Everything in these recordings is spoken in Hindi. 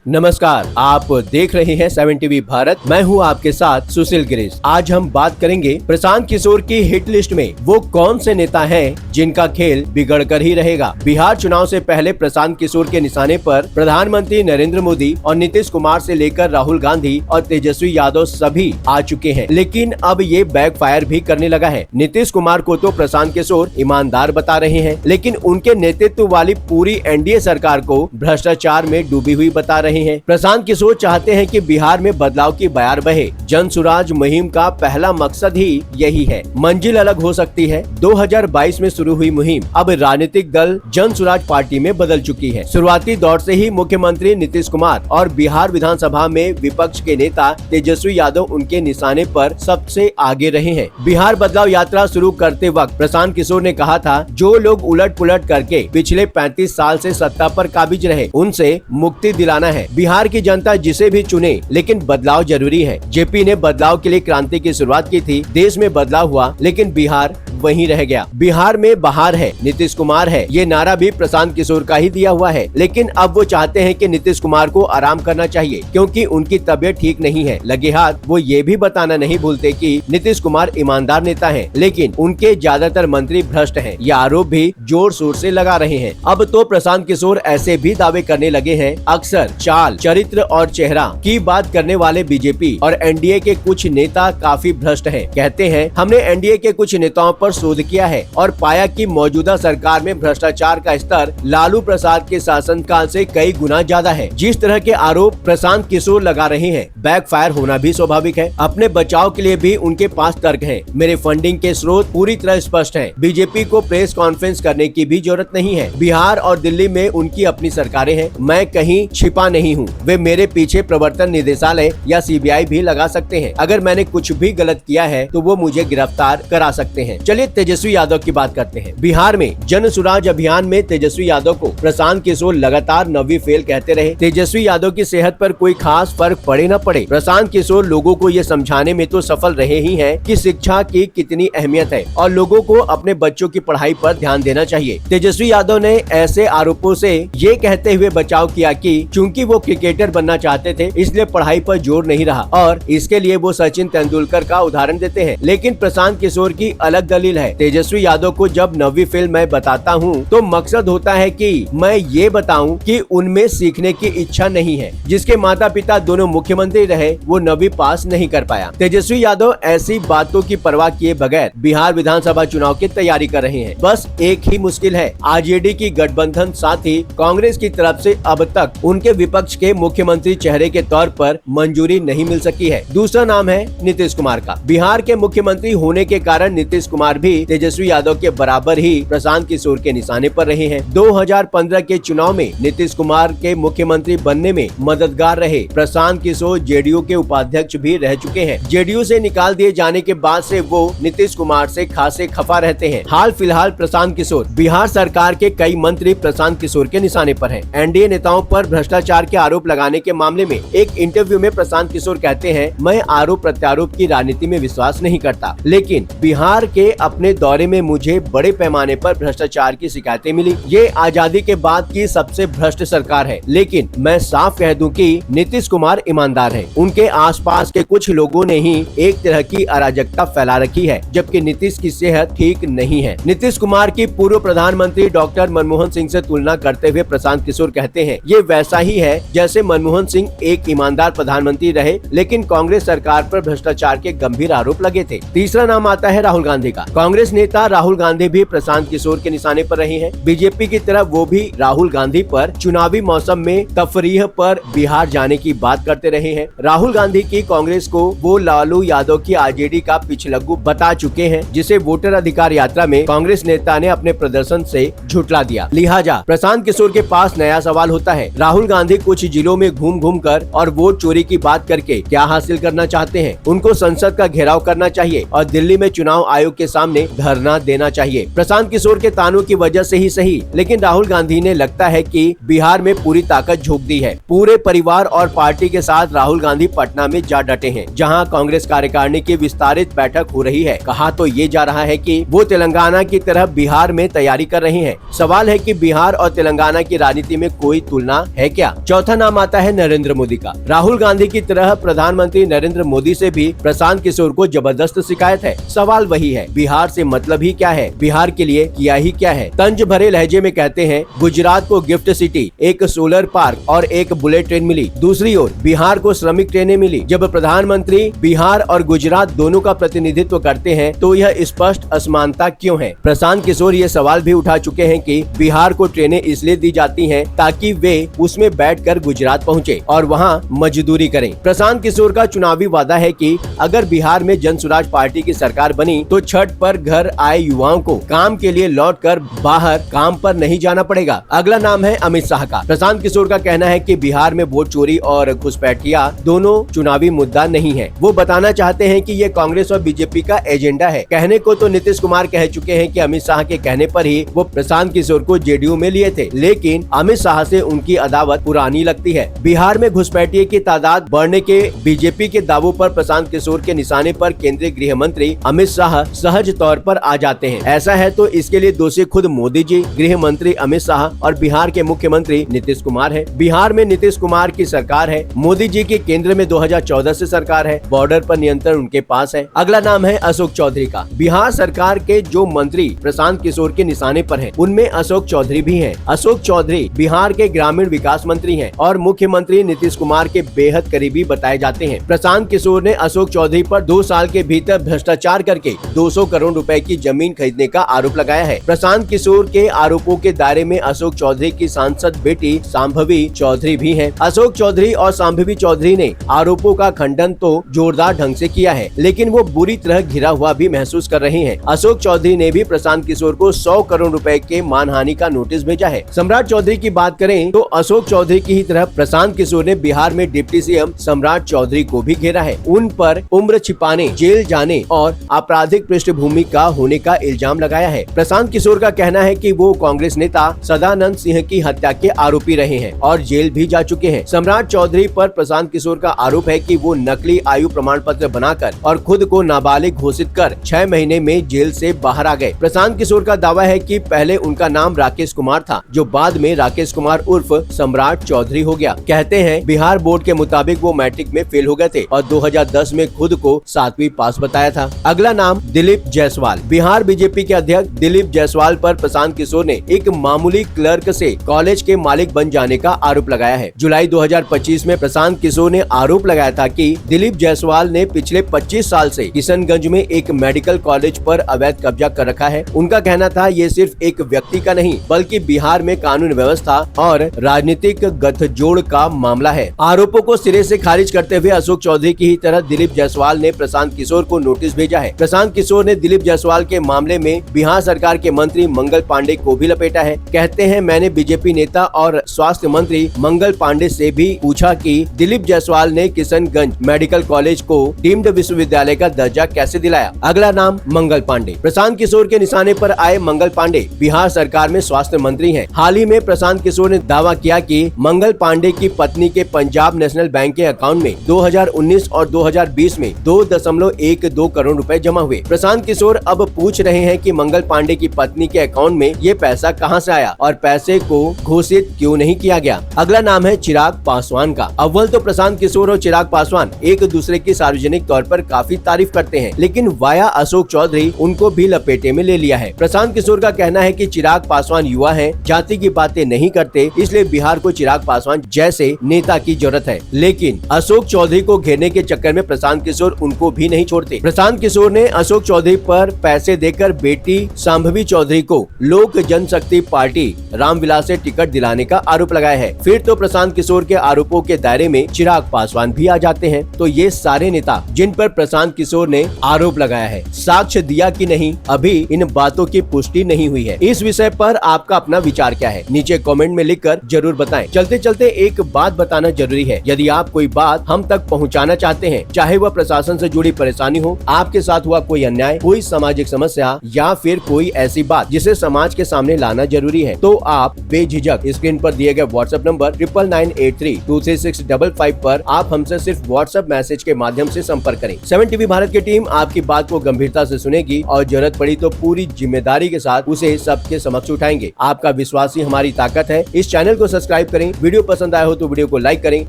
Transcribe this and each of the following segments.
नमस्कार, आप देख रहे हैं 7 टीवी भारत। मैं हूं आपके साथ सुशील गिरीश। आज हम बात करेंगे प्रशांत किशोर की हिट लिस्ट में वो कौन से नेता हैं जिनका खेल बिगड़ कर ही रहेगा। बिहार चुनाव से पहले प्रशांत किशोर के निशाने पर प्रधानमंत्री नरेंद्र मोदी और नीतीश कुमार से लेकर राहुल गांधी और तेजस्वी यादव सभी आ चुके हैं, लेकिन अब ये बैकफायर भी करने लगा है। नीतीश कुमार को तो प्रशांत किशोर ईमानदार बता रहे हैं, लेकिन उनके नेतृत्व वाली पूरी एनडीए सरकार को भ्रष्टाचार में डूबी हुई बता रहे हैं। प्रशांत किशोर चाहते हैं कि बिहार में बदलाव की बयार बहे। जन सुराज मुहिम का पहला मकसद ही यही है। मंजिल अलग हो सकती है। 2022 में शुरू हुई मुहिम अब राजनीतिक दल जन सुराज पार्टी में बदल चुकी है। शुरुआती दौर से ही मुख्यमंत्री नीतीश कुमार और बिहार विधानसभा में विपक्ष के नेता तेजस्वी यादव उनके निशाने पर सबसे आगे रहे हैं। बिहार बदलाव यात्रा शुरू करते वक्त प्रशांत किशोर ने कहा था, जो लोग उलट पुलट करके पिछले 35 साल से सत्ता पर काबिज रहे, उनसे मुक्ति दिलाना है। बिहार की जनता जिसे भी चुने, लेकिन बदलाव जरूरी है। जेपी ने बदलाव के लिए क्रांति की शुरुआत की थी। देश में बदलाव हुआ, लेकिन बिहार वहीं रह गया। बिहार में बहार है, नीतीश कुमार है, ये नारा भी प्रशांत किशोर का ही दिया हुआ है। लेकिन अब वो चाहते हैं कि नीतीश कुमार को आराम करना चाहिए, क्योंकि उनकी तबीयत ठीक नहीं है। लगे हाथ वो ये भी बताना नहीं भूलते कि नीतीश कुमार ईमानदार नेता हैं, लेकिन उनके ज्यादातर मंत्री भ्रष्ट हैं। ये आरोप भी जोर शोर से लगा रहे हैं। अब तो प्रशांत किशोर ऐसे भी दावे करने लगे हैं, अक्सर चाल, चरित्र और चेहरा की बात करने वाले बीजेपी और एनडीए के कुछ नेता काफी भ्रष्ट हैं। कहते हैं, हमने एनडीए के कुछ नेताओं पर शोध किया है और पाया कि मौजूदा सरकार में भ्रष्टाचार का स्तर लालू प्रसाद के शासनकाल से कई गुना ज्यादा है। जिस तरह के आरोप प्रशांत किशोर लगा रहे हैं, बैकफायर होना भी स्वाभाविक है। अपने बचाव के लिए भी उनके पास तर्क है। मेरे फंडिंग के स्रोत पूरी तरह स्पष्ट है। बीजेपी को प्रेस कॉन्फ्रेंस करने की भी जरूरत नहीं है। बिहार और दिल्ली में उनकी अपनी सरकारें हैं। मैं कहीं छिपा नहीं हूँ। वे मेरे पीछे प्रवर्तन निदेशालय या सीबीआई भी लगा सकते हैं। अगर मैंने कुछ भी गलत किया है तो वो मुझे गिरफ्तार करा सकते हैं। चलिए तेजस्वी यादव की बात करते हैं। बिहार में जन सुराज अभियान में तेजस्वी यादव को प्रशांत किशोर लगातार नवी फेल कहते रहे। तेजस्वी यादव की सेहत पर कोई खास फर्क पड़े न पड़े, प्रशांत किशोर लोगों को ये समझाने में तो सफल रहे ही हैं कि शिक्षा की कितनी अहमियत है और लोगों को अपने बच्चों की पढ़ाई पर ध्यान देना चाहिए। तेजस्वी यादव ने ऐसे आरोपों से ये कहते हुए बचाव किया कि चूंकि वो क्रिकेटर बनना चाहते थे, इसलिए पढ़ाई पर जोर नहीं रहा और इसके लिए वो सचिन तेंदुलकर का उदाहरण देते हैं। लेकिन प्रशांत किशोर की अलग दलील है। तेजस्वी यादव को जब नवी फिल्म मैं बताता हूँ तो मकसद होता है कि मैं ये बताऊं कि उनमें सीखने की इच्छा नहीं है। जिसके माता पिता दोनों मुख्यमंत्री रहे, वो नवी पास नहीं कर पाया। तेजस्वी यादव ऐसी बातों की परवाह किए बगैर बिहार विधानसभा चुनाव की तैयारी कर रहे हैं। बस एक ही मुश्किल है, आरजेडी की गठबंधन साथ ही कांग्रेस की तरफ से अब तक उनके विपक्ष के मुख्यमंत्री चेहरे के तौर पर मंजूरी नहीं मिल सकी है। दूसरा नाम है नीतीश कुमार का। बिहार के मुख्यमंत्री होने के कारण नीतीश कुमार भी तेजस्वी यादव के बराबर ही प्रशांत किशोर के निशाने पर रहे हैं। 2015 के चुनाव में नीतीश कुमार के मुख्यमंत्री बनने में मददगार रहे। प्रशांत किशोर जेडीयू के उपाध्यक्ष भी रह चुके हैं। जेडीयू से निकाल दिए जाने के बाद से वो नीतीश कुमार से खासे खफा रहते हैं। हाल फिलहाल प्रशांत किशोर बिहार सरकार के कई मंत्री प्रशांत किशोर के निशाने पर हैं। एनडीए नेताओं पर भ्रष्टाचार के आरोप लगाने के मामले में एक इंटरव्यू में प्रशांत किशोर कहते हैं, मैं आरोप प्रत्यारोप की राजनीति में विश्वास नहीं करता, लेकिन बिहार के अपने दौरे में मुझे बड़े पैमाने पर भ्रष्टाचार की शिकायतें मिली। ये आजादी के बाद की सबसे भ्रष्ट सरकार है, लेकिन मैं साफ कह दूं कि नीतीश कुमार ईमानदार हैं। उनके आसपास के कुछ लोगों ने ही एक तरह की अराजकता फैला रखी है, जबकि नीतीश की सेहत ठीक नहीं है। नीतीश कुमार की पूर्व प्रधानमंत्री डॉक्टर मनमोहन सिंह से तुलना करते हुए प्रशांत किशोर कहते हैं, ये वैसा ही है जैसे मनमोहन सिंह एक ईमानदार प्रधानमंत्री रहे, लेकिन कांग्रेस सरकार पर भ्रष्टाचार के गंभीर आरोप लगे थे। तीसरा नाम आता है राहुल गांधी का। कांग्रेस नेता राहुल गांधी भी प्रशांत किशोर के निशाने पर रहे हैं। बीजेपी की तरफ वो भी राहुल गांधी पर चुनावी मौसम में तफरीह पर बिहार जाने की बात करते रहे हैं। राहुल गांधी की कांग्रेस को वो लालू यादव की आरजेडी का पिछलग्गू बता चुके हैं, जिसे वोटर अधिकार यात्रा में कांग्रेस नेता ने अपने प्रदर्शन से झुठला दिया। लिहाजा प्रशांत किशोर के पास नया सवाल होता है, राहुल गांधी कुछ जिलों में घूम घूम कर और वोट चोरी की बात करके क्या हासिल करना चाहते हैं। उनको संसद का घेराव करना चाहिए और दिल्ली में चुनाव आयोग के सामने धरना देना चाहिए। प्रशांत किशोर के तानों की वजह से ही सही, लेकिन राहुल गांधी ने लगता है कि बिहार में पूरी ताकत झोंक दी है। पूरे परिवार और पार्टी के साथ राहुल गांधी पटना में जा डटे हैं, जहां कांग्रेस कार्यकारिणी की विस्तारित बैठक हो रही है। कहा तो ये जा रहा है कि वो तेलंगाना की तरह बिहार में तैयारी कर रही हैं। सवाल है कि बिहार और तेलंगाना की राजनीति में कोई तुलना है क्या? चौथा नाम आता है नरेंद्र मोदी का। राहुल गांधी की तरह प्रधानमंत्री नरेंद्र मोदी से भी प्रशांत किशोर को जबरदस्त शिकायत है। सवाल वही है, बिहार से मतलब ही क्या है, बिहार के लिए किया ही क्या है? तंज भरे लहजे में कहते हैं, गुजरात को गिफ्ट सिटी, एक सोलर पार्क और एक बुलेट ट्रेन मिली। दूसरी ओर बिहार को श्रमिक ट्रेनें मिली। जब प्रधानमंत्री बिहार और गुजरात दोनों का प्रतिनिधित्व करते हैं तो यह स्पष्ट असमानता क्यों है? प्रशांत किशोर ये सवाल भी उठा चुके हैं कि बिहार को ट्रेनें इसलिए दी जाती हैं ताकि वे उसमें बैठकर गुजरात पहुंचे और वहां मजदूरी करें। प्रशांत किशोर का चुनावी वादा है कि अगर बिहार में जन स्वराज पार्टी की सरकार बनी तो छठ पर घर आए युवाओं को काम के लिए लौटकर बाहर काम पर नहीं जाना पड़ेगा। अगला नाम है अमित शाह का। प्रशांत किशोर का कहना है कि बिहार में वोट चोरी और घुसपैठिया दोनों चुनावी मुद्दा नहीं है। वो बताना चाहते हैं कि ये कांग्रेस और बीजेपी का एजेंडा है। कहने को तो नीतीश कुमार कह चुके हैं कि अमित शाह के कहने पर ही वो प्रशांत किशोर को जेडीयू में लिए थे, लेकिन अमित शाह से उनकी अदावत पुरानी लगती है। बिहार में घुसपैठिए की तादाद बढ़ने के बीजेपी के दावों पर प्रशांत किशोर के निशाने पर केंद्रीय गृह मंत्री अमित शाह सहज तौर पर आ जाते हैं। ऐसा है तो इसके लिए दोषी खुद मोदी जी, गृह मंत्री अमित शाह और बिहार के मुख्यमंत्री नीतीश कुमार है। बिहार में नीतीश कुमार की सरकार है, मोदी जी की केंद्र में 2014 से सरकार है, बॉर्डर पर नियंत्रण उनके पास है। अगला नाम है अशोक चौधरी का। बिहार सरकार के जो मंत्री प्रशांत किशोर के निशाने पर हैं, उनमें अशोक चौधरी भी हैं। अशोक चौधरी बिहार के ग्रामीण विकास मंत्री हैं और मुख्यमंत्री नीतीश कुमार के बेहद करीबी बताए जाते हैं। प्रशांत किशोर ने अशोक चौधरी पर 2 साल के भीतर भ्रष्टाचार करके 200 करोड़ रुपए की जमीन खरीदने का आरोप लगाया है। प्रशांत किशोर के आरोपों के दायरे में अशोक चौधरी की सांसद बेटी शांभवी चौधरी भी हैं। अशोक चौधरी और शांभवी चौधरी ने आरोपों का खंडन तो जोरदार ढंग से किया है, लेकिन वो बुरी तरह घिरा हुआ भी महसूस कर रही हैं। अशोक चौधरी ने भी प्रशांत किशोर को 100 करोड़ रुपए के मानहानि का नोटिस भेजा है। सम्राट चौधरी की बात करें तो अशोक चौधरी की ही तरह प्रशांत किशोर ने बिहार में डिप्टी सीएम सम्राट चौधरी को भी घेरा है। उन पर उम्र छिपाने, जेल जाने और आपराधिक पृष्ठभूमि का होने का इल्जाम लगाया है। प्रशांत किशोर का कहना है कि वो कांग्रेस नेता सदानंद सिंह की हत्या के आरोपी रहे हैं और जेल भी जा चुके हैं। सम्राट चौधरी पर प्रशांत किशोर का आरोप है कि वो नकली आयु प्रमाण पत्र बनाकर और खुद को नाबालिग घोषित कर 6 महीने में जेल से बाहर आ गए। प्रशांत किशोर का दावा है कि पहले उनका नाम राकेश कुमार था, जो बाद में राकेश कुमार उर्फ सम्राट चौधरी हो गया। कहते हैं बिहार बोर्ड के मुताबिक वो मैट्रिक में फेल हो गए थे और 2010 में खुद को 7वीं पास बताया था। अगला नाम दिलीप जायसवाल। बिहार बीजेपी के अध्यक्ष दिलीप जायसवाल पर प्रशांत किशोर ने एक मामूली क्लर्क से कॉलेज के मालिक बन जाने का आरोप लगाया है। जुलाई 2025 में प्रशांत किशोर ने आरोप लगाया था कि दिलीप जायसवाल ने पिछले 25 साल से किशनगंज में एक मेडिकल कॉलेज पर अवैध कब्जा कर रखा है। उनका कहना था ये सिर्फ एक व्यक्ति का नहीं बल्कि बिहार में कानून व्यवस्था और राजनीतिक गठजोड़ का मामला है। आरोपों को सिरे से खारिज करते हुए अशोक चौधरी की ही तरह दिलीप जायसवाल ने प्रशांत किशोर को नोटिस भेजा है। प्रशांत किशोर ने दिलीप जायसवाल के मामले में बिहार सरकार के मंत्री मंगल पांडे को भी लपेटा है। कहते हैं मैंने बीजेपी नेता और स्वास्थ्य मंत्री मंगल पांडे से भी पूछा कि दिलीप जायसवाल ने किशनगंज मेडिकल कॉलेज को डीम्ड विश्वविद्यालय का दर्जा कैसे दिलाया। अगला नाम मंगल पांडे। प्रशांत किशोर के निशाने पर आए मंगल पांडे बिहार सरकार में स्वास्थ्य मंत्री हैं। हाल ही में प्रशांत किशोर ने दावा किया कि मंगल पांडे की पत्नी के पंजाब नेशनल बैंक के अकाउंट में 2019 और 2020 में 2.12 करोड़ रुपए जमा हुए। प्रशांत किशोर अब पूछ रहे हैं कि मंगल पांडे की पत्नी के अकाउंट में ये पैसा कहां से आया और पैसे को घोषित क्यों नहीं किया गया। अगला नाम है चिराग पासवान का। अव्वल तो प्रशांत किशोर और चिराग पासवान एक दूसरे की सार्वजनिक तौर पर काफी तारीफ करते हैं, लेकिन वाया अशोक चौधरी उनको भी लपेटे में ले लिया है। प्रशांत किशोर का कहना है कि चिराग पासवान युवा हैं, जाति की बातें नहीं करते, इसलिए बिहार को चिराग पासवान जैसे नेता की जरूरत है। लेकिन अशोक चौधरी को घेरने के चक्कर में प्रशांत किशोर उनको भी नहीं छोड़ते। प्रशांत किशोर ने अशोक चौधरी पर पैसे देकर बेटी शांभवी चौधरी को लोक जनशक्ति पार्टी रामविलास से टिकट दिलाने का आरोप लगाया है। फिर तो प्रशांत किशोर के आरोपों के दायरे में चिराग पासवान भी आ जाते हैं। तो ये सारे नेता जिन पर प्रशांत किशोर ने आरोप लगाया है, साक्ष्य दिया कि नहीं, अभी इन बातों की पुष्टि नहीं हुई है। इस विषय पर आपका अपना विचार क्या है, नीचे कमेंट में लिखकर जरूर बताएं। चलते चलते एक बात बताना जरूरी है, यदि आप कोई बात हम तक पहुंचाना चाहते हैं, चाहे वह प्रशासन से जुड़ी परेशानी हो, आपके साथ हुआ कोई अन्याय, कोई सामाजिक समस्या या फिर कोई ऐसी बात जिसे समाज के सामने लाना जरूरी है, तो आप बेझिझक स्क्रीन पर दिए गए व्हाट्सएप नंबर 9983236555 पर आप हमसे सिर्फ व्हाट्सएप मैसेज के माध्यम से संपर्क करें। 7 टीवी भारत की टीम आपकी बात को गंभीरता से सुनेगी और जरूरत पड़ी तो पूरी जिम्मेदारी के साथ उसे सबके समक्ष उठाएंगे। आपका विश्वास ही हमारी ताकत है। इस चैनल को सब्सक्राइब करें, वीडियो पसंद आया हो तो वीडियो को लाइक करें।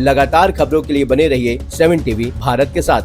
लगातार खबरों के लिए बने रहिए 7 टीवी भारत के साथ।